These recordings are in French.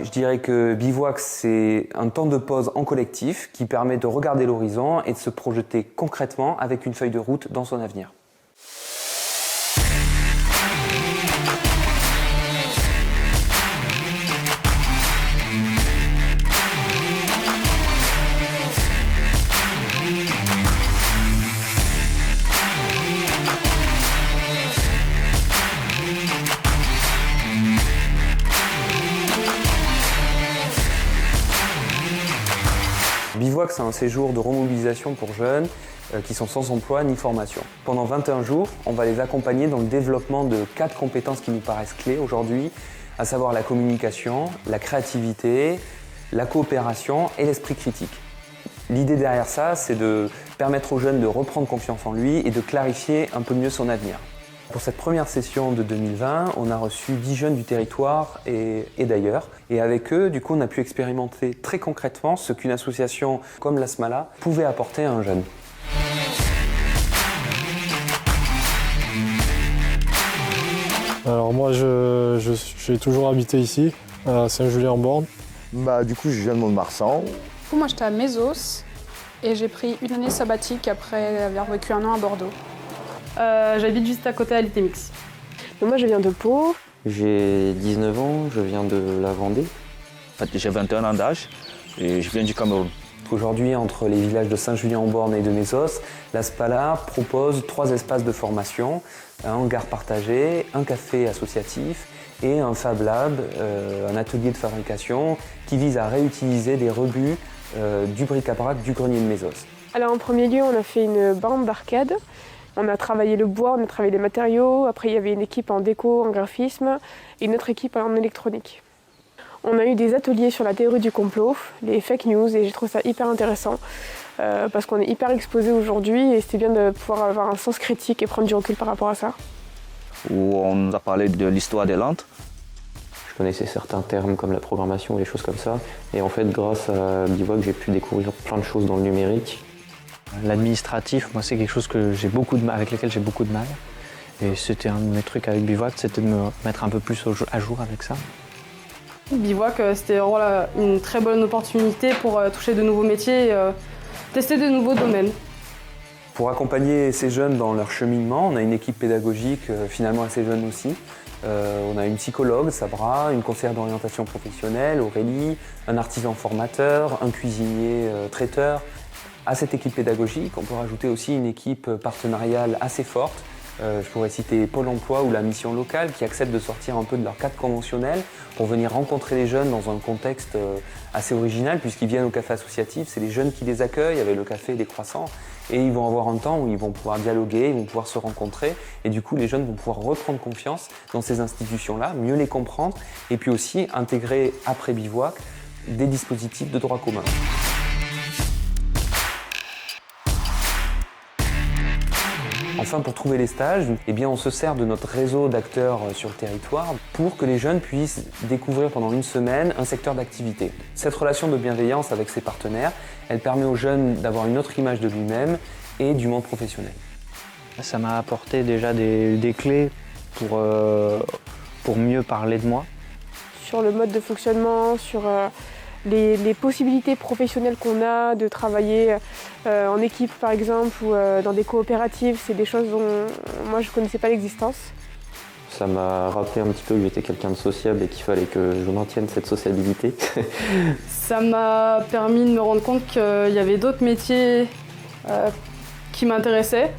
je dirais que bivouac, c'est un temps de pause en collectif qui permet de regarder l'horizon et de se projeter concrètement avec une feuille de route dans son avenir. Bivouac, c'est un séjour de remobilisation pour jeunes qui sont sans emploi ni formation. Pendant 21 jours, on va les accompagner dans le développement de 4 compétences qui nous paraissent clés aujourd'hui, à savoir la communication, la créativité, la coopération et l'esprit critique. L'idée derrière ça, c'est de permettre aux jeunes de reprendre confiance en lui et de clarifier un peu mieux son avenir. Pour cette première session de 2020, on a reçu 10 jeunes du territoire et d'ailleurs. Et avec eux, du coup, on a pu expérimenter très concrètement ce qu'une association comme la Smala pouvait apporter à un jeune. Alors moi, j'ai toujours habité ici, à Saint-Julien-en-Borne. Du coup, je viens de Mont-de-Marsan. Moi, j'étais à Mésos et j'ai pris une année sabbatique après avoir vécu un an à Bordeaux. J'habite juste à côté à l'Itémix. Moi, je viens de Pau. J'ai 19 ans, je viens de la Vendée. J'ai 21 ans d'âge et je viens du Cameroun. Aujourd'hui, entre les villages de Saint-Julien-en-Borne et de Mésos, la Smala propose 3 espaces de formation, un hangar partagé, un café associatif et un Fab Lab, un atelier de fabrication qui vise à réutiliser des rebuts du bric-à-brac du grenier de Mésos. Alors en premier lieu, on a fait une bande d'arcade. On a travaillé le bois, on a travaillé les matériaux. Après, il y avait une équipe en déco, en graphisme et une autre équipe en électronique. On a eu des ateliers sur la théorie du complot, les fake news, et j'ai trouvé ça hyper intéressant parce qu'on est hyper exposé aujourd'hui et c'était bien de pouvoir avoir un sens critique et prendre du recul par rapport à ça. Où on nous a parlé de l'histoire des landes. Je connaissais certains termes comme la programmation et des choses comme ça. Et en fait, grâce à Bivouac, j'ai pu découvrir plein de choses dans le numérique. L'administratif, moi, c'est quelque chose que avec lequel j'ai beaucoup de mal. Et c'était un de mes trucs avec Bivouac, c'était de me mettre un peu plus à jour avec ça. Bivouac, c'était vraiment une très bonne opportunité pour toucher de nouveaux métiers et tester de nouveaux domaines. Pour accompagner ces jeunes dans leur cheminement, on a une équipe pédagogique finalement assez jeune aussi. On a une psychologue, Sabra, une conseillère d'orientation professionnelle, Aurélie, un artisan formateur, un cuisinier traiteur. À cette équipe pédagogique, on peut rajouter aussi une équipe partenariale assez forte. Je pourrais citer Pôle emploi ou la mission locale qui acceptent de sortir un peu de leur cadre conventionnel pour venir rencontrer les jeunes dans un contexte assez original puisqu'ils viennent au café associatif, c'est les jeunes qui les accueillent avec le café et des croissants et ils vont avoir un temps où ils vont pouvoir dialoguer, ils vont pouvoir se rencontrer et du coup les jeunes vont pouvoir reprendre confiance dans ces institutions-là, mieux les comprendre et puis aussi intégrer après Bivouac des dispositifs de droit commun. Enfin, pour trouver les stages, on se sert de notre réseau d'acteurs sur le territoire pour que les jeunes puissent découvrir pendant une semaine un secteur d'activité. Cette relation de bienveillance avec ses partenaires, elle permet aux jeunes d'avoir une autre image de lui-même et du monde professionnel. Ça m'a apporté déjà des clés pour mieux parler de moi. Sur le mode de fonctionnement, sur les possibilités professionnelles qu'on a de travailler en équipe par exemple ou dans des coopératives, c'est des choses dont moi je ne connaissais pas l'existence. Ça m'a rappelé un petit peu que j'étais quelqu'un de sociable et qu'il fallait que je maintienne cette sociabilité. Ça m'a permis de me rendre compte qu'il y avait d'autres métiers qui m'intéressaient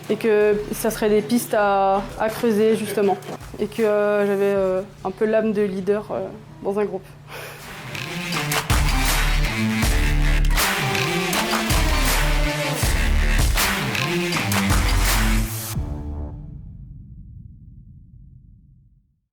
et que ça serait des pistes à creuser justement et que j'avais un peu l'âme de leader dans un groupe.